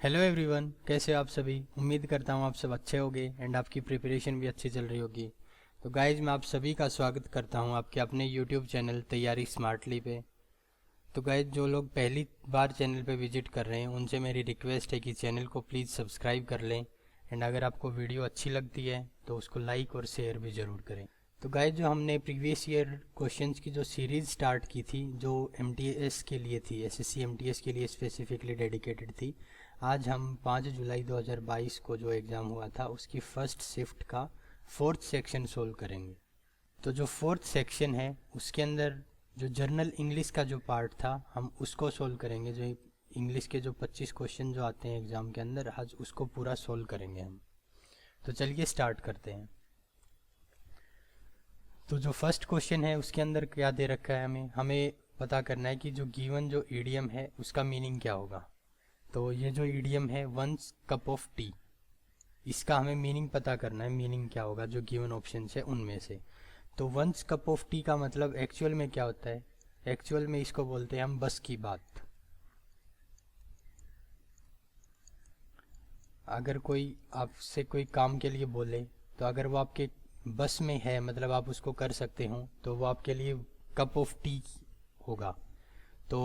Hello everyone, कैसे हो आप सभी। उम्मीद करता हूँ आप सब अच्छे होंगे एंड आपकी प्रिपरेशन भी अच्छी चल रही होगी। तो गाइज, मैं आप सभी का स्वागत करता हूँ आपके अपने यूट्यूब चैनल तैयारी स्मार्टली पे। तो गाइज, जो लोग पहली बार चैनल पे विजिट कर रहे हैं उनसे मेरी रिक्वेस्ट है कि चैनल को प्लीज़ सब्सक्राइब कर लें एंड अगर आपको वीडियो अच्छी लगती है तो उसको लाइक और शेयर भी ज़रूर करें। तो गाइज, जो हमने प्रीवियस ईयर क्वेश्चंस की जो सीरीज़ स्टार्ट की थी, जो एमटीएस के लिए थी, एसएससी एमटीएस के लिए स्पेसिफिकली डेडिकेटेड थी, आज हम 5 जुलाई 2022 को जो एग्ज़ाम हुआ था उसकी फ़र्स्ट शिफ्ट का फोर्थ सेक्शन सोल्व करेंगे। तो जो फोर्थ सेक्शन है उसके अंदर जो जर्नल इंग्लिश का जो पार्ट था हम उसको सोल्व करेंगे। जो इंग्लिश के जो 25 क्वेश्चन जो आते हैं एग्ज़ाम के अंदर, आज उसको पूरा सोल्व करेंगे हम। तो चलिए स्टार्ट करते हैं। तो जो फर्स्ट क्वेश्चन है उसके अंदर क्या दे रखा है, हमें हमें पता करना है कि जो गिवन जो ईडियम है उसका मीनिंग क्या होगा। तो ये जो ईडियम है वंस कप ऑफ टी, इसका हमें मीनिंग पता करना है, मीनिंग क्या होगा जो गिवन ऑप्शन है उनमें से। तो वंस कप ऑफ टी का मतलब एक्चुअल में क्या होता है। एक्चुअल में इसको बोलते हैं हम बस की बात। अगर कोई आपसे कोई काम के लिए बोले तो अगर वो आपके बस में है, मतलब आप उसको कर सकते हो, तो वो आपके लिए कप ऑफ टी होगा। तो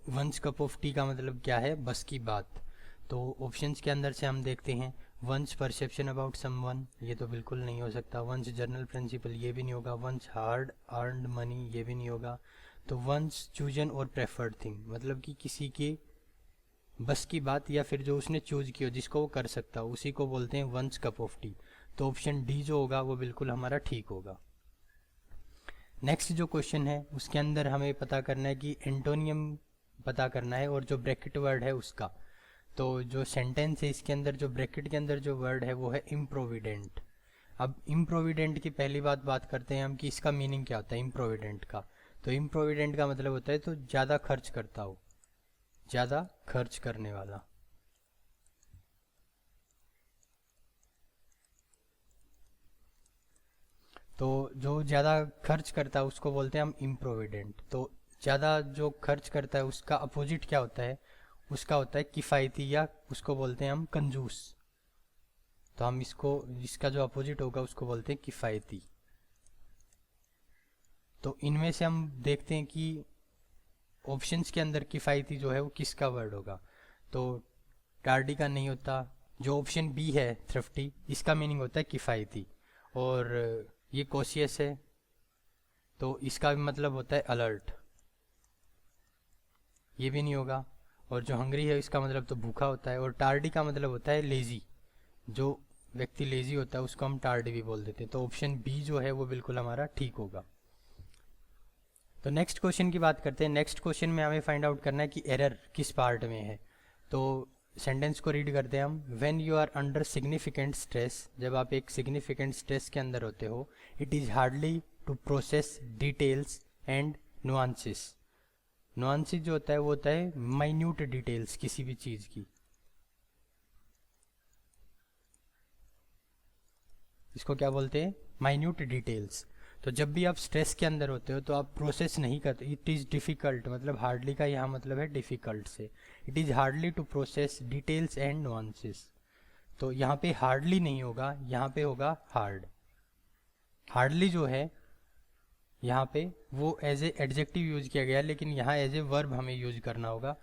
वंस कप ऑफ टी का मतलब क्या है, बस की बात। तो ऑप्शंस के अंदर से हम देखते हैं, वंस परसेप्शन अबाउट समवन, ये तो बिल्कुल नहीं हो सकता। वंस जर्नल प्रिंसिपल, ये भी नहीं होगा। वंस हार्ड अर्नड मनी, ये भी नहीं होगा। तो वंस चूजन और प्रेफर्ड थिंग, मतलब कि किसी की बस की बात या फिर जो उसने चूज की हो, जिसको वो कर सकता हो, उसी को बोलते हैं वंस कप ऑफ टी। तो ऑप्शन डी जो होगा वो बिल्कुल हमारा ठीक होगा। नेक्स्ट जो क्वेश्चन है उसके अंदर हमें पता करना है कि एंटोनियम पता करना है और जो ब्रैकेट वर्ड है उसका। तो जो सेंटेंस है इसके अंदर जो ब्रैकेट के अंदर जो वर्ड है वो है इम्प्रोविडेंट। अब इम्प्रोविडेंट की पहली बात करते हैं हम कि इसका मीनिंग क्या होता है इम्प्रोविडेंट का। तो इम्प्रोविडेंट का मतलब होता है तो ज़्यादा खर्च करता हो, ज़्यादा खर्च करने वाला। तो जो ज़्यादा खर्च करता है उसको बोलते हैं हम इम्प्रोविडेंट। तो ज़्यादा जो खर्च करता है उसका अपोजिट क्या होता है, उसका होता है किफ़ायती, या उसको बोलते हैं हम कंजूस। तो हम इसको, इसका जो अपोजिट होगा उसको बोलते हैं किफ़ायती। तो इनमें से हम देखते हैं कि ऑप्शंस के अंदर किफ़ायती जो है वो किसका वर्ड होगा। तो टार्डी का नहीं होता। जो ऑप्शन बी है थ्रिफ्टी, इसका मीनिंग होता है किफ़ायती। और ये कॉशियस है तो इसका भी मतलब होता है अलर्ट, ये भी नहीं होगा। और जो हंग्री है इसका मतलब तो भूखा होता है। और टार्डी का मतलब होता है लेज़ी, जो व्यक्ति लेज़ी होता है उसको हम टार्डी भी बोल देते हैं। तो ऑप्शन बी जो है वो बिल्कुल हमारा ठीक होगा। तो नेक्स्ट क्वेश्चन की बात करते हैं। नेक्स्ट क्वेश्चन में हमें फाइंड आउट करना है कि एरर किस पार्ट में है। तो सेंटेंस को रीड करते हैं हम। When you are under significant stress, जब आप एक सिग्निफिकेंट स्ट्रेस के अंदर होते हो, it is hardly to process details and nuances. Nuances जो होता है वो होता है माइन्यूट डिटेल्स किसी भी चीज़ की। इसको क्या बोलते हैं, माइन्यूट डिटेल्स। तो जब भी आप स्ट्रेस के अंदर होते हो तो आप प्रोसेस नहीं करते। इट इज़ डिफ़िकल्ट, मतलब हार्डली का यहाँ मतलब है डिफ़िकल्ट से। It is hardly to process details and nuances. तो यहाँ पे हार्डली नहीं होगा, यहाँ पे होगा हार्ड। हार्डली जो है यहाँ पे वो एज ए एडजेक्टिव यूज किया गया है, लेकिन यहाँ एज ए वर्ब हमें यूज करना होगा।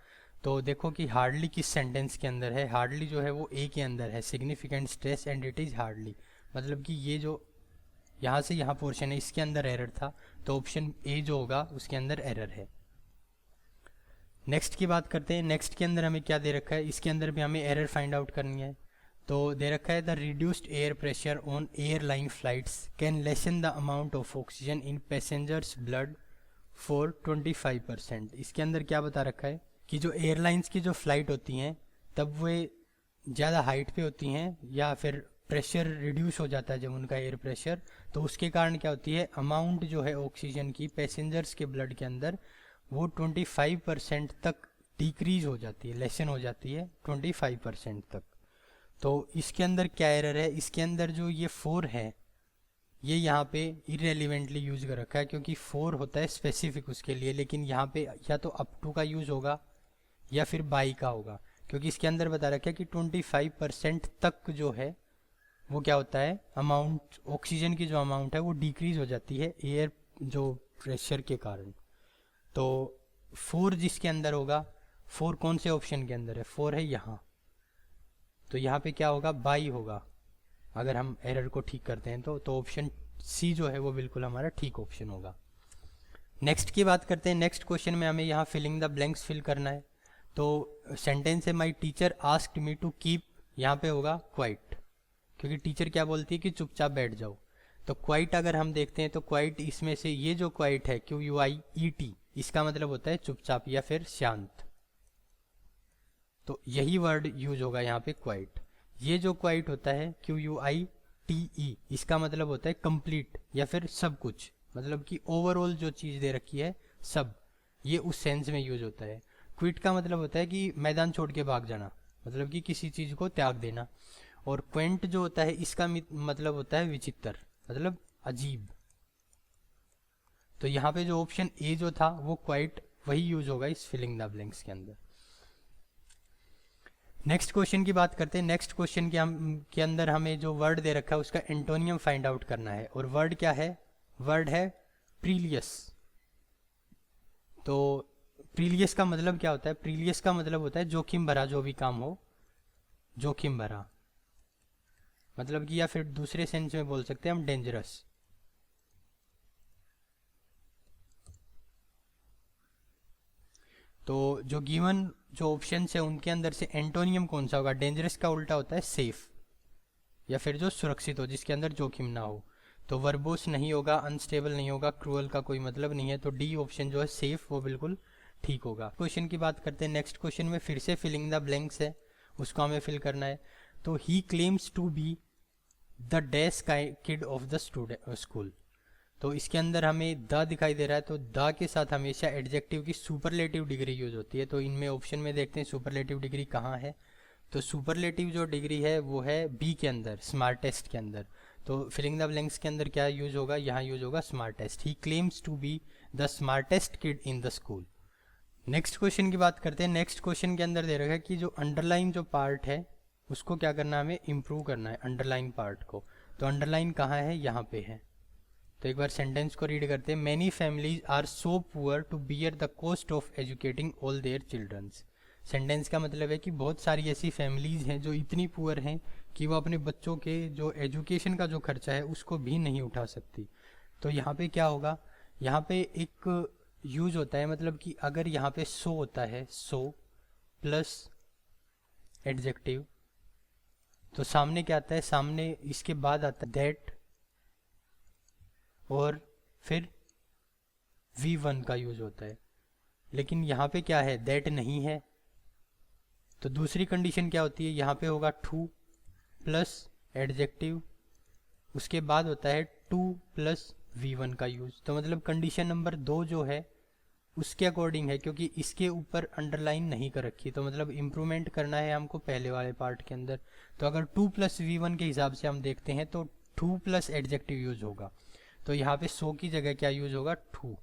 तो देखो कि हार्डली किस सेंटेंस के अंदर है। हार्डली जो है वो ए के अंदर है, significant stress and it is hardly. मतलब कि ये जो यहाँ से यहाँ पोर्शन है इसके अंदर एरर था, तो ऑप्शन ए जो होगा उसके अंदर एरर है। नेक्स्ट की बात करते हैं। नेक्स्ट के अंदर हमें क्या दे रखा है, इसके अंदर भी हमें एरर फाइंड आउट करनी है। तो दे रखा है the reduced air pressure on airline flights can lesson the amount of oxygen in passengers blood for 25%। इसके अंदर क्या बता रखा है कि जो एयरलाइंस की जो फ्लाइट होती हैं तब वे ज़्यादा हाइट पे होती हैं, या फिर प्रेशर रिड्यूस हो जाता है जब उनका एयर प्रेशर, तो उसके कारण क्या होती है, अमाउंट जो है ऑक्सीजन की पैसेंजर्स के ब्लड के अंदर वो 25% तक डिक्रीज हो जाती है, लेसन हो जाती है 25% तक। तो इसके अंदर क्या एरर है, इसके अंदर जो ये 4 है ये यहाँ पे इरेलीवेंटली यूज कर रखा है, क्योंकि 4 होता है स्पेसिफिक उसके लिए, लेकिन यहाँ पे या तो अप टू का यूज होगा या फिर बाई का होगा। क्योंकि इसके अंदर बता रखा है कि 25% तक जो है वो क्या होता है, अमाउंट ऑक्सीजन की जो अमाउंट है वो डिक्रीज हो जाती है एयर जो प्रेशर के कारण। तो 4 जिसके अंदर होगा, 4 कौन से ऑप्शन के अंदर है, 4 है यहाँ, तो यहाँ पे क्या होगा, बाई होगा अगर हम एरर को ठीक करते हैं तो ऑप्शन सी जो है वो बिल्कुल हमारा ठीक ऑप्शन होगा। नेक्स्ट की बात करते हैं। नेक्स्ट क्वेश्चन में हमें यहाँ फिलिंग द ब्लैंक्स फिल करना है। तो सेंटेंस है my teacher asked me to keep, यहाँ पे होगा क्वाइट, क्योंकि टीचर क्या बोलती है कि चुपचाप बैठ जाओ। तो क्वाइट अगर हम देखते हैं तो क्वाइट इसमें से ये जो क्वाइट है QUIET, इसका मतलब होता है चुपचाप या फिर शांत। तो यही वर्ड यूज होगा यहाँ पे क्वाइट। ये जो क्वाइट होता है QUITE, इसका मतलब होता है कंप्लीट या फिर सब कुछ, मतलब कि ओवरऑल जो चीज़ दे रखी है सब, ये उस सेंस में यूज होता है। क्विट का मतलब होता है कि मैदान छोड़ के भाग जाना, मतलब कि किसी चीज़ को त्याग देना। और क्वेंट जो होता है इसका मतलब होता है विचित्र, मतलब अजीब। तो यहाँ पे जो ऑप्शन ए जो था वो क्वाइट वही यूज होगा इस फिलिंग द ब्लैंक्स के अंदर। नेक्स्ट क्वेश्चन की बात करते हैं। नेक्स्ट क्वेश्चन के अंदर हमें जो वर्ड दे रखा है उसका एंटोनियम फाइंड आउट करना है। और वर्ड क्या है, वर्ड है प्रीलियस। तो प्रीलियस का मतलब क्या होता है, प्रीलियस का मतलब होता है जोखिम भरा, जो भी काम हो जोखिम भरा, मतलब कि या फिर दूसरे सेंस में बोल सकते हैं हम डेंजरस। तो जो गिवन जो ऑप्शन है उनके अंदर से एंटोनियम कौन सा होगा, डेंजरस का उल्टा होता है सेफ या फिर जो सुरक्षित हो, जिसके अंदर जोखिम ना हो। तो वर्बोस नहीं होगा, अनस्टेबल नहीं होगा, क्रूअल का कोई मतलब नहीं है। तो डी ऑप्शन जो है सेफ वो बिल्कुल ठीक होगा। क्वेश्चन की बात करते हैं। नेक्स्ट क्वेश्चन में फिर से फिलिंग द ब्लैंक्स है, उसको हमें फिल करना है। तो he claims to be the dash kid of the school. तो इसके अंदर हमें द दिखाई दे रहा है, तो द के साथ हमेशा एडजेक्टिव की सुपरलेटिव डिग्री यूज होती है। तो इनमें ऑप्शन में देखते हैं सुपरलेटिव डिग्री कहाँ है। तो सुपरलेटिव जो डिग्री है वो है बी के अंदर, स्मार्टेस्ट के अंदर। तो फिलिंग द ब्लैंक्स के अंदर क्या यूज होगा, यहाँ यूज होगा smartest. He claims to be the smartest kid in the school. Next question की बात करते हैं। नेक्स्ट क्वेश्चन के अंदर दे रखा है कि जो अंडरलाइन जो पार्ट है उसको क्या करना है, हमें इम्प्रूव करना है अंडरलाइन पार्ट को। तो अंडरलाइन कहाँ है, यहाँ पे है। तो एक बार सेंटेंस को रीड करते हैं। Many families are so poor to bear the cost of educating all their childrens. Sentence का मतलब है कि बहुत सारी ऐसी फैमिलीज हैं जो इतनी पुअर हैं कि वो अपने बच्चों के जो एजुकेशन का जो खर्चा है उसको भी नहीं उठा सकती। तो यहाँ पे क्या होगा, यहाँ पे एक यूज होता है, मतलब कि अगर यहाँ पे सो होता है, सो प्लस एडजेक्टिव, तो सामने क्या आता है, सामने इसके बाद आता है दैट, और फिर V1 का यूज होता है। लेकिन यहाँ पे क्या है, दैट नहीं है। तो दूसरी कंडीशन क्या होती है, यहाँ पे होगा टू प्लस एडजेक्टिव, उसके बाद होता है टू प्लस V1 का यूज। तो मतलब कंडीशन नंबर 2 जो है उसके अकॉर्डिंग है, क्योंकि इसके ऊपर अंडरलाइन नहीं कर रखी। तो मतलब इम्प्रूवमेंट करना है हमको पहले वाले पार्ट के अंदर। तो अगर 2 प्लस V1 के हिसाब से हम देखते हैं तो 2 प्लस एडजेक्टिव यूज होगा। तो यहाँ पे सो की जगह क्या यूज होगा, टू।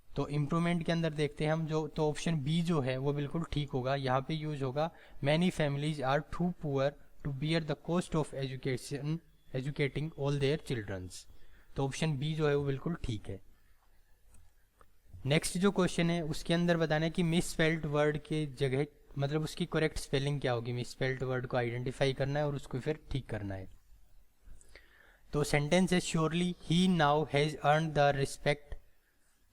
तो इम्प्रूवमेंट के अंदर देखते हैं हम जो, तो ऑप्शन बी जो है वो बिल्कुल ठीक होगा। यहाँ पे यूज होगा many families are too poor to bear the cost of educating all their childrens. तो ऑप्शन बी जो है वो बिल्कुल ठीक है। नेक्स्ट जो क्वेश्चन है उसके अंदर बताना है कि मिस स्पेल्ड वर्ड के जगह, मतलब उसकी करेक्ट स्पेलिंग क्या होगी। मिस स्पेल्ड वर्ड को आइडेंटिफाई करना है और उसको फिर ठीक करना है। तो सेंटेंस है surely he now has earn the respect.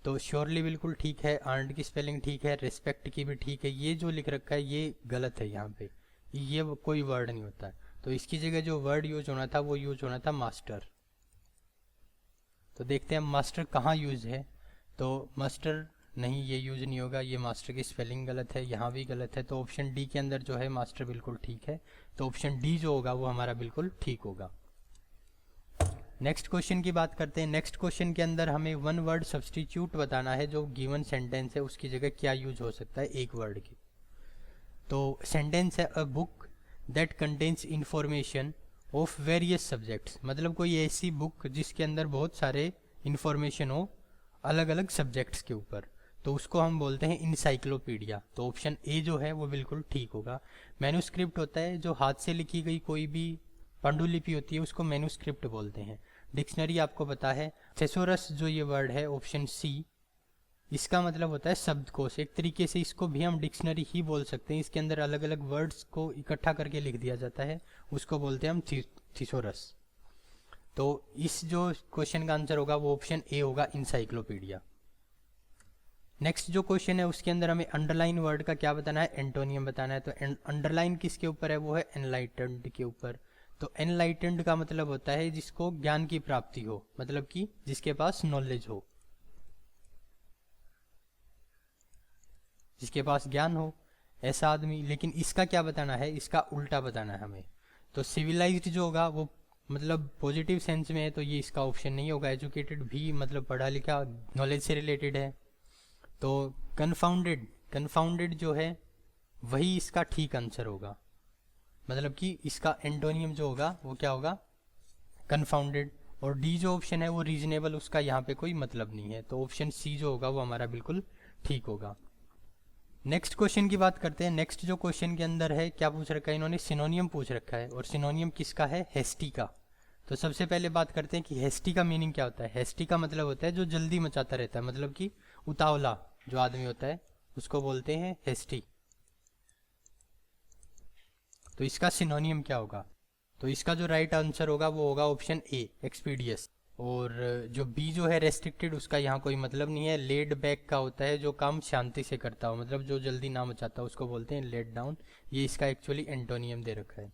तो श्योरली बिल्कुल ठीक है, अर्नड की स्पेलिंग ठीक है, रिस्पेक्ट की भी ठीक है। ये जो लिख रखा है ये गलत है, यहाँ पे ये कोई वर्ड नहीं होता है। तो इसकी जगह जो वर्ड यूज होना था वो यूज होना था मास्टर। तो देखते हैं मास्टर कहाँ यूज है। तो मास्टर नहीं, ये यूज नहीं होगा, ये मास्टर की स्पेलिंग गलत है, यहाँ भी गलत है। तो ऑप्शन डी के अंदर जो है मास्टर बिल्कुल ठीक है। तो ऑप्शन डी जो होगा वो हमारा बिल्कुल ठीक होगा। नेक्स्ट क्वेश्चन की बात करते हैं। नेक्स्ट क्वेश्चन के अंदर हमें वन वर्ड सब्सटीट्यूट बताना है, जो गिवन सेंटेंस है उसकी जगह क्या यूज हो सकता है एक वर्ड की। तो सेंटेंस है a book that contains information of various subjects. मतलब कोई ऐसी बुक जिसके अंदर बहुत सारे इंफॉर्मेशन हो अलग अलग सब्जेक्ट्स के ऊपर। तो उसको हम बोलते हैं इंसाइक्लोपीडिया। तो ऑप्शन ए जो है वो बिल्कुल ठीक होगा। मैन्यूस्क्रिप्ट होता है जो हाथ से लिखी गई कोई भी पांडुलिपि होती है, उसको मैन्यूस्क्रिप्ट बोलते हैं। डिक्शनरी आपको पता है, थेसोरस जो ये वर्ड है ऑप्शन सी, इसका मतलब होता है शब्दकोश। एक तरीके से इसको भी हम डिक्शनरी ही बोल सकते हैं, इसके अंदर अलग अलग वर्ड्स को इकट्ठा करके लिख दिया जाता है, उसको बोलते हैं हम थीसोरस। तो इस जो क्वेश्चन का आंसर होगा वो ऑप्शन ए होगा, इंसाइक्लोपीडिया। नेक्स्ट जो क्वेश्चन है उसके अंदर हमें अंडरलाइन वर्ड का क्या बताना है, एंटोनियम बताना है। तो अंडरलाइन किसके ऊपर है, वो है एनलाइटेंड के ऊपर। तो एनलाइटेंड का मतलब होता है जिसको ज्ञान की प्राप्ति हो, मतलब कि जिसके पास नॉलेज हो, जिसके पास ज्ञान हो, ऐसा आदमी। लेकिन इसका क्या बताना है, इसका उल्टा बताना है हमें। तो सिविलाइज्ड जो होगा वो मतलब पॉजिटिव सेंस में है, तो ये इसका ऑप्शन नहीं होगा। एजुकेटेड भी मतलब पढ़ा लिखा, नॉलेज से रिलेटेड है। तो कन्फाउंडेड, कन्फाउंडेड जो है वही इसका ठीक आंसर होगा, मतलब कि इसका एंटोनियम जो होगा वो क्या होगा, कन्फाउंडेड। और डी जो ऑप्शन है वो रीजनेबल, उसका यहाँ पे कोई मतलब नहीं है। तो ऑप्शन सी जो होगा वो हमारा बिल्कुल ठीक होगा। नेक्स्ट क्वेश्चन की बात करते हैं। नेक्स्ट जो क्वेश्चन के अंदर है क्या पूछ रखा है इन्होंने, सिनोनियम पूछ रखा है। और सिनोनियम किसका है, हेस्टी का। तो सबसे पहले बात करते हैं कि हेस्टी का मीनिंग क्या होता है। हेस्टी का मतलब होता है जो जल्दी मचाता रहता है, मतलब कि उतावला जो आदमी होता है उसको बोलते हैं हेस्टी। तो इसका सिनोनियम क्या होगा, तो इसका जो राइट आंसर होगा वो होगा ऑप्शन ए, एक्सपीडियस। और जो बी जो है रेस्ट्रिक्टेड, उसका यहाँ कोई मतलब नहीं है। लेड बैक का होता है जो काम शांति से करता हो, मतलब जो जल्दी ना मचाता हो उसको बोलते हैं लेड डाउन। ये इसका एक्चुअली एंटोनियम दे रखा है।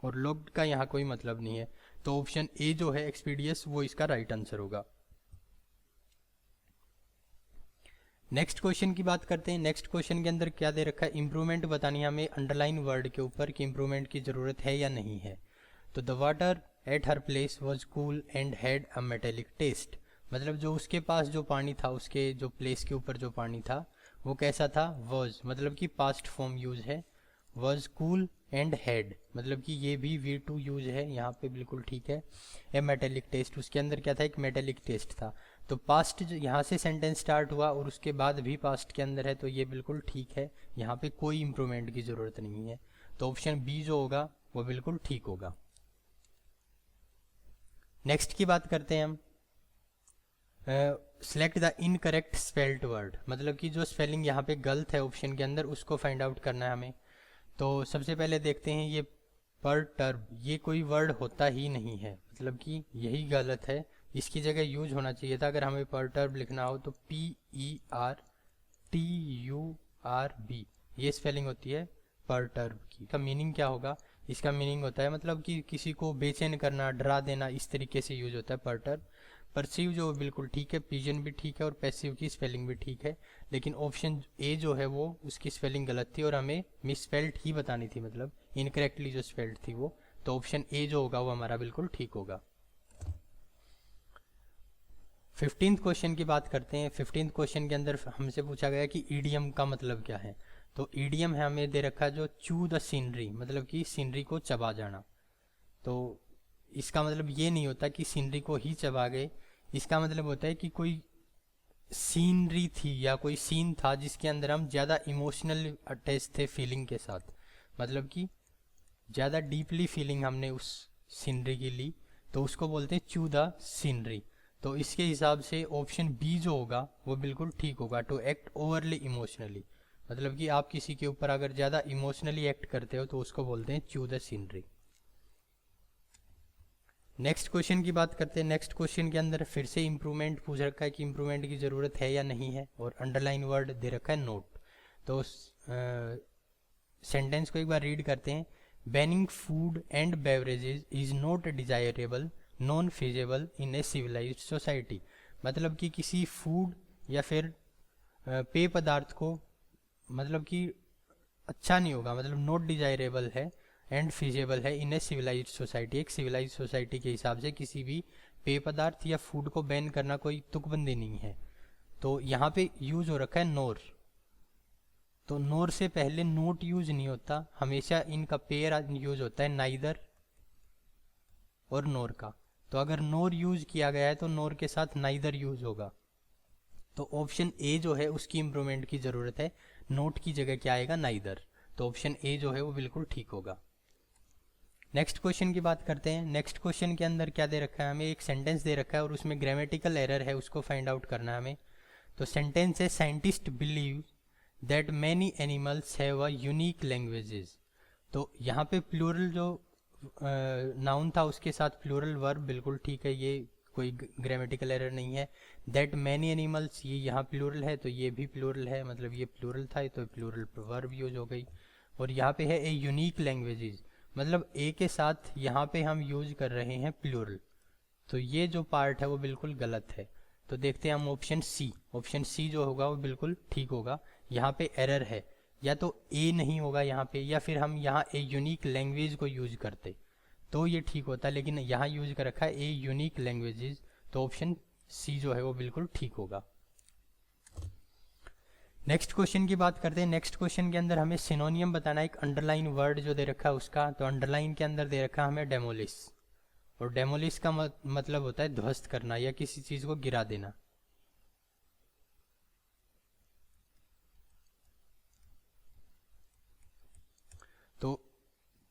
और लोग का यहाँ कोई मतलब नहीं है। तो ऑप्शन ए जो है एक्सपीडियस वो इसका राइट आंसर होगा। नेक्स्ट क्वेश्चन की बात करते हैं। नेक्स्ट क्वेश्चन के अंदर क्या दे रखा है, इंप्रूवमेंट बतानी है हमें अंडरलाइन वर्ड के ऊपर कि इंप्रूवमेंट की ज़रूरत है या नहीं है। तो the water at her place was cool and had a metallic taste, मतलब जो उसके पास जो पानी था, उसके जो प्लेस के ऊपर जो पानी था वो कैसा था, वॉज मतलब कि पास्ट फॉर्म यूज है, वॉज कूल एंड हैड मतलब कि ये भी V2 यूज है यहाँ पे, बिल्कुल ठीक है। ए मेटेलिक टेस्ट, उसके अंदर क्या था, एक मेटेलिक टेस्ट था। तो पास्ट यहाँ से सेंटेंस स्टार्ट हुआ और उसके बाद भी पास्ट के अंदर है, तो ये बिल्कुल ठीक है, यहाँ पे कोई इंप्रूवमेंट की ज़रूरत नहीं है। तो ऑप्शन बी जो होगा वो बिल्कुल ठीक होगा। नेक्स्ट की बात करते हैं हम, select the incorrect spelled word, मतलब कि जो स्पेलिंग यहाँ पे गलत है ऑप्शन के अंदर उसको फाइंड आउट करना है हमें। तो सबसे पहले देखते हैं ये परटर्ब, ये कोई वर्ड होता ही नहीं है, मतलब कि यही गलत है। इसकी जगह यूज होना चाहिए था, अगर हमें परटर्ब लिखना हो तो PERTURB, ये स्पेलिंग होती है परटर्ब की। इसका मीनिंग क्या होगा, इसका मीनिंग होता है मतलब कि किसी को बेचैन करना, डरा देना, इस तरीके से यूज होता है परटर्ब। परसीव जो बिल्कुल ठीक है, पिजन भी ठीक है और पैसिव की स्पेलिंग भी ठीक है। लेकिन ऑप्शन ए जो है वो उसकी स्पेलिंग गलत थी और हमें मिसस्पेल्ड ही बतानी थी, मतलब इनकरेक्टली जो स्पेल्ड थी वो। तो ऑप्शन ए जो होगा वो हमारा बिल्कुल ठीक होगा। 15th क्वेश्चन की बात करते हैं। 15th क्वेश्चन के अंदर हमसे पूछा गया कि ईडियम का मतलब क्या है। तो ईडियम है हमें दे रखा जो चू द सीनरी, मतलब कि सीनरी को चबा जाना। तो इसका मतलब ये नहीं होता कि सीनरी को ही चबा गए, इसका मतलब होता है कि कोई सीनरी थी या कोई सीन था जिसके अंदर हम ज़्यादा इमोशनल अटैच थे फीलिंग के साथ, मतलब कि ज़्यादा डीपली फीलिंग हमने उस सीनरी की ली, तो उसको बोलते हैं चू द सीनरी। तो इसके हिसाब से ऑप्शन बी जो होगा वो बिल्कुल ठीक होगा, टू एक्ट ओवरली इमोशनली, मतलब कि आप किसी के ऊपर अगर ज़्यादा इमोशनली एक्ट करते हो तो उसको बोलते हैं चू द सीनरी। नेक्स्ट क्वेश्चन की बात करते हैं। नेक्स्ट क्वेश्चन के अंदर फिर से इंप्रूवमेंट पूछ रखा है कि इंप्रूवमेंट की ज़रूरत है या नहीं है, और अंडरलाइन वर्ड दे रखा है नोट। तो सेंटेंस को एक बार रीड करते हैं। Banning food and beverages is not desirable non feasible in a civilised society, मतलब कि किसी फूड या फिर पेय पदार्थ को मतलब कि अच्छा नहीं होगा, मतलब नॉट डिजायरेबल है एंड फिजिबल है इन ए सिविलाइज्ड सोसाइटी। एक सिविलाइज्ड सोसाइटी के हिसाब से किसी भी पेय पदार्थ या फूड को बैन करना कोई तुकबंदी नहीं है। तो यहाँ पे यूज हो रखा है नोर, तो नोर से पहले नोट यूज नहीं होता, हमेशा इनका पेयर यूज होता है नाइदर और नोर का। तो अगर नोर यूज किया गया है तो नोर के साथ नाइदर यूज होगा। तो ऑप्शन ए जो है उसकी इम्प्रूवमेंट की ज़रूरत है, नोट की जगह क्या आएगा, नाइदर। तो ऑप्शन ए जो है वो बिल्कुल ठीक होगा। नेक्स्ट क्वेश्चन की बात करते हैं। नेक्स्ट क्वेश्चन के अंदर क्या दे रखा है, हमें एक सेंटेंस दे रखा है और उसमें ग्रामेटिकल एरर है, उसको फाइंड आउट करना है हमें। तो सेंटेंस है, scientist believe that many animals have a unique languages. तो यहाँ पे प्लूरल जो नाउन था उसके साथ प्लूरल वर्ब बिल्कुल ठीक है, ये कोई ग्रामेटिकल एरर नहीं है। दैट मैनी एनिमल्स, ये यहाँ प्लूरल है तो ये भी प्लूरल है, मतलब ये प्लूरल था तो प्लूरल वर्ब यूज हो गई। और यहाँ पे है ए यूनिक लैंग्वेजेस, मतलब ए के साथ यहाँ पे हम यूज कर रहे हैं प्लूरल, तो ये जो पार्ट है वो बिल्कुल गलत है। तो देखते हैं हम ऑप्शन सी, ऑप्शन सी जो होगा वो बिल्कुल ठीक होगा। यहाँ पे एरर है, या तो ए नहीं होगा यहाँ पे, या फिर हम यहाँ ए यूनिक लैंग्वेज को यूज करते तो ये ठीक होता, लेकिन यहाँ यूज कर रखा है ए यूनिक लैंग्वेजेस, तो ऑप्शन सी जो है वो बिल्कुल ठीक होगा। नेक्स्ट क्वेश्चन की बात करते हैं। नेक्स्ट क्वेश्चन के अंदर हमें सिनोनियम बताना है, एक अंडरलाइन वर्ड जो दे रखा है उसका। तो अंडरलाइन के अंदर दे रखा है हमें डेमोलिश, और डेमोलिश का मतलब होता है ध्वस्त करना या किसी चीज को गिरा देना। तो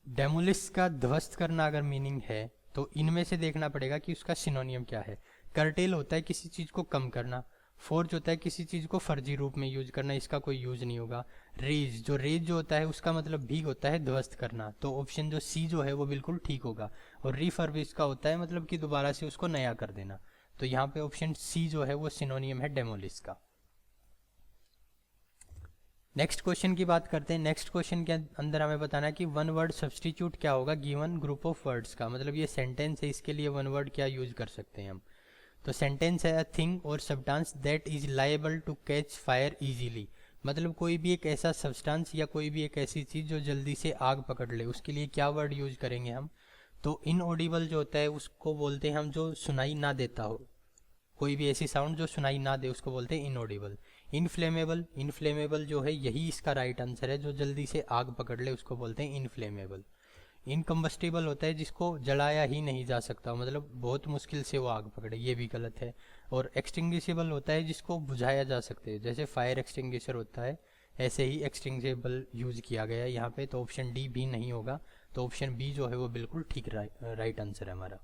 डेमोलिश का ध्वस्त करना अगर मीनिंग है तो इनमें से देखना पड़ेगा कि उसका सिनोनियम क्या है। कर्टेल होता है किसी चीज को कम करना, फोर्ज होता है किसी चीज को फर्जी रूप में यूज करना, इसका कोई यूज नहीं होगा। रेज जो होता है उसका मतलब भी होता है ध्वस्त करना, तो ऑप्शन जो सी जो है वो बिल्कुल ठीक होगा। और रिफर्बिश का होता है मतलब कि दोबारा से उसको नया कर देना, तो यहाँ पे ऑप्शन सी जो है वो सिनोनियम है डेमोलिश का। नेक्स्ट क्वेश्चन की बात करते हैं। नेक्स्ट क्वेश्चन के अंदर हमें बताना है कि वन वर्ड सब्सटीट्यूट क्या होगा गिवन ग्रुप ऑफ वर्ड्स का, मतलब ये सेंटेंस है, इसके लिए वन वर्ड क्या यूज कर सकते हैं हम। तो सेंटेंस है, अ थिंग और substance that is liable to catch fire easily, मतलब कोई भी एक ऐसा सब्सटेंस या कोई भी एक ऐसी चीज़ जो जल्दी से आग पकड़ ले, उसके लिए क्या वर्ड यूज करेंगे हम। तो इनऑडिबल जो होता है उसको बोलते हैं हम जो सुनाई ना देता हो, कोई भी ऐसी साउंड जो सुनाई ना दे उसको बोलते हैं इनऑडिबल। इनफ्लेमेबल, इनफ्लेमेबल जो है यही इसका राइट आंसर है, जो जल्दी से आग पकड़ ले उसको बोलते हैं इनफ्लेमेबल। इनकम्बस्टिबल होता है जिसको जलाया ही नहीं जा सकता, मतलब बहुत मुश्किल से वो आग पकड़े, ये भी गलत है। और एक्सटिंग्विशेबल होता है जिसको बुझाया जा सकते हैं, जैसे फायर एक्सटिंग्विशर होता है, ऐसे ही एक्सटिंग्विशेबल यूज किया गया है यहाँ पे, तो ऑप्शन डी भी नहीं होगा। तो ऑप्शन बी जो है वो बिल्कुल ठीक राइट आंसर है हमारा।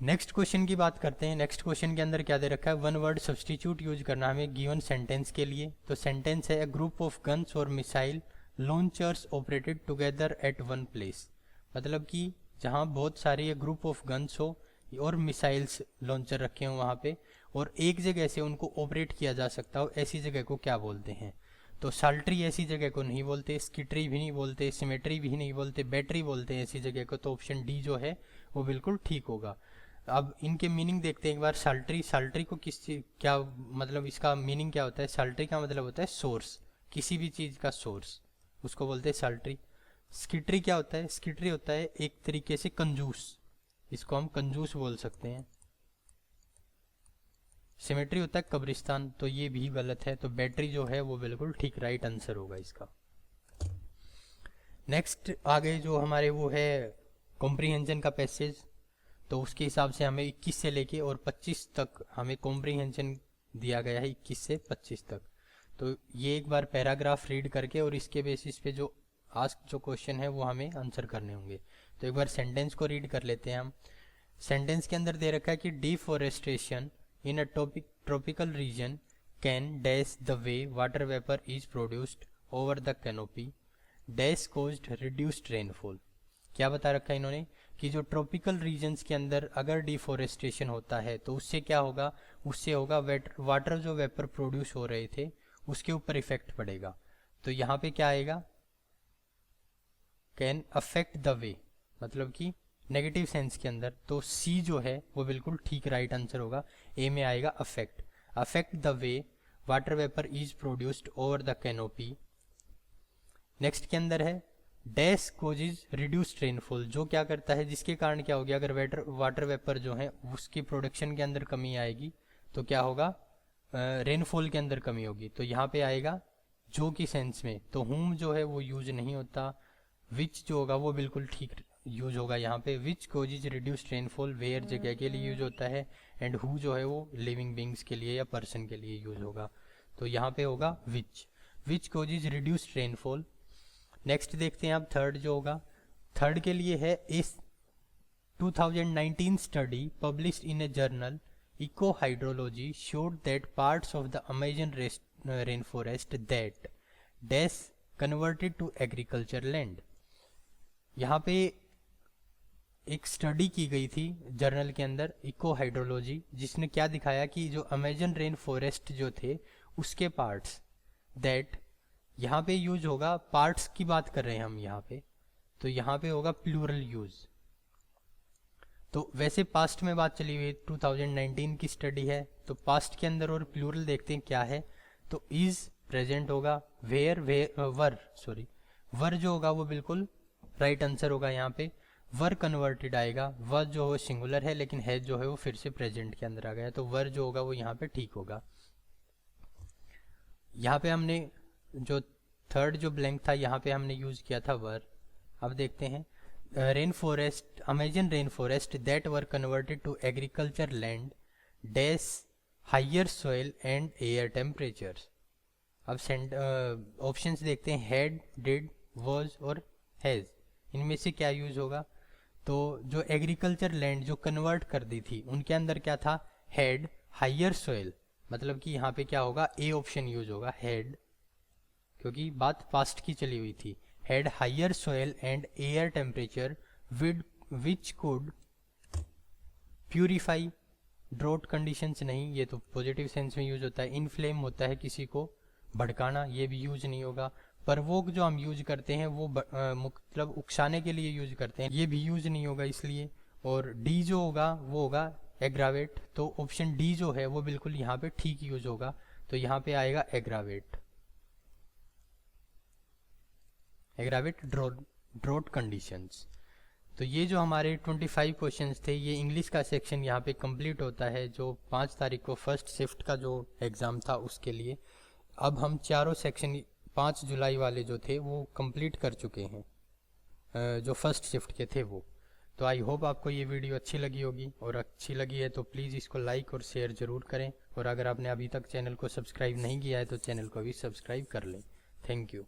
नेक्स्ट क्वेश्चन की बात करते हैं। नेक्स्ट क्वेश्चन के अंदर क्या दे रखा है, वन वर्ड सब्सटीट्यूट यूज करना हमें गिवन सेंटेंस के लिए। तो सेंटेंस है, अ ग्रुप ऑफ गन्स और missile launchers operated together at one place, मतलब कि जहाँ बहुत सारे ग्रुप ऑफ गन्स हो और मिसाइल्स लॉन्चर रखे हों वहाँ पे, और एक जगह से उनको ऑपरेट किया जा सकता हो, ऐसी जगह को क्या बोलते हैं। तो साल्ट्री ऐसी जगह को नहीं बोलते, स्किटरी भी नहीं बोलते, सिमेट्री भी नहीं बोलते, बैटरी बोलते हैं ऐसी जगह को, तो ऑप्शन डी जो है वो बिल्कुल ठीक होगा। अब इनके मीनिंग देखते हैं एक बार। साल्ट्री, साल्ट्री को किस चीज क्या मतलब, इसका मीनिंग क्या होता है। साल्ट्री का मतलब होता है सोर्स, किसी भी चीज का सोर्स, उसको बोलते हैं साल्ट्री। स्किटरी क्या होता है, स्किटरी होता है एक तरीके से कंजूस, इसको हम कंजूस बोल सकते हैं। सिमेट्री होता है कब्रिस्तान, तो ये भी गलत है, तो बैटरी जो है वो बिल्कुल ठीक राइट आंसर होगा इसका। नेक्स्ट आगे जो हमारे वो है कॉम्प्रीहेंशन का पैसेज, तो उसके हिसाब से हमें 21 से लेके और 25 तक हमें कॉम्प्रीहेंशन दिया गया है, 21 से 25 तक। तो ये एक बार पैराग्राफ रीड करके और इसके बेसिस पे जो आस्क जो क्वेश्चन है वो हमें आंसर करने होंगे। तो एक बार सेंटेंस को रीड कर लेते हैं हम। सेंटेंस के अंदर दे रखा है कि deforestation in a tropical region can dash the way water vapour is produced over the canopy dash caused reduced rainfall. क्या बता रखा है इन्होंने कि जो ट्रॉपिकल रीजन्स के अंदर अगर डिफॉरेस्टेशन होता है तो उससे क्या होगा, उससे होगा वाटर जो वेपर प्रोड्यूस हो रहे थे उसके ऊपर इफेक्ट पड़ेगा। तो यहाँ पे क्या आएगा, कैन अफेक्ट द वे, मतलब कि नेगेटिव सेंस के अंदर, तो सी जो है वो बिल्कुल ठीक राइट आंसर होगा। ए में आएगा affect, affect the way water vapour is produced over the canopy. Next के अंदर है डैश कोजिज रिड्यूस्ड रेनफॉल, जो क्या करता है जिसके कारण क्या हो गया, अगर वाटर वेपर जो है उसकी प्रोडक्शन के अंदर कमी आएगी तो क्या होगा, रेनफॉल के अंदर कमी होगी। तो यहाँ पे आएगा जो की सेंस में, तो हुम जो है वो यूज नहीं होता, विच जो होगा वो बिल्कुल ठीक यूज होगा यहाँ पे, विच कोजेज रिड्यूस रेनफॉल वेयर जगह के लिए यूज होता है, एंड हु जो है वो लिविंग बींग्स के लिए या पर्सन के लिए यूज होगा। तो यहाँ पे होगा विच कोजेज रिड्यूस रेनफॉल। नेक्स्ट देखते हैं आप थर्ड जो होगा, थर्ड के लिए है इस 2019 study published in a journal Ecohydrology showed that parts of the Amazon rainforest that dash converted to agriculture land। यहाँ पे एक स्टडी की गई थी जर्नल के अंदर इको हाइड्रोलॉजी, जिसने क्या दिखाया कि जो अमेजन रेन फॉरेस्ट जो थे उसके पार्ट्स दैट, यहाँ पे यूज होगा, पार्ट्स की बात कर रहे हैं हम यहाँ पे, तो यहाँ पे होगा प्लूरल यूज। तो वैसे पास्ट में बात चली हुई 2019 की स्टडी है, तो पास्ट के अंदर और प्लूरल देखते हैं क्या है। तो इज प्रेजेंट होगा, वर जो होगा वो बिल्कुल राइट आंसर होगा यहाँ पे। वर कन्वर्टेड आएगा, वर जो हो सिंगुलर है लेकिन है जो है वो फिर से प्रेजेंट के अंदर आ गया, तो वर जो होगा वो यहाँ पे ठीक होगा। यहाँ पे हमने जो थर्ड जो ब्लैंक था यहाँ पे हमने यूज किया था वर। अब देखते हैं rain forest, Amazon rain forest that were converted to agriculture land dash higher soil and air temperatures. अब ऑप्शंस देखते हैं, हैड, डिड, वाज और हैज, इनमें से क्या यूज होगा। तो जो एग्रीकल्चर लैंड जो कन्वर्ट कर दी थी उनके अंदर क्या था, हैड हायर सॉइल, मतलब कि यहाँ पे क्या होगा, ए ऑप्शन यूज होगा, हैड, क्योंकि बात पास्ट की चली हुई थी। Had higher soil and air temperature which could purify drought conditions, नहीं, ये तो पॉजिटिव सेंस में यूज होता है। इनफ्लेम होता है किसी को भड़काना, ये भी यूज नहीं होगा। परवोक जो हम यूज करते हैं वो मतलब उकसाने के लिए यूज करते हैं, ये भी यूज नहीं होगा इसलिए। और डी जो होगा वो होगा एग्रावेट, तो ऑप्शन डी जो है वो बिल्कुल यहाँ पे ठीक यूज होगा, तो यहाँ पे आएगा एग्रावेट, एग्रावेट ड्रॉट कंडीशंस। तो ये जो हमारे 25 क्वेश्चंस थे, ये इंग्लिश का सेक्शन यहाँ पे कंप्लीट होता है, जो 5 तारीख को फर्स्ट शिफ्ट का जो एग्ज़ाम था उसके लिए। अब हम चारों सेक्शन 5 जुलाई वाले जो थे वो कंप्लीट कर चुके हैं, जो फर्स्ट शिफ्ट के थे वो। तो आई होप आपको ये वीडियो अच्छी लगी होगी, और अच्छी लगी है तो प्लीज़ इसको लाइक और शेयर ज़रूर करें, और अगर आपने अभी तक चैनल को सब्सक्राइब नहीं किया है तो चैनल को भी सब्सक्राइब कर लें। Thank you.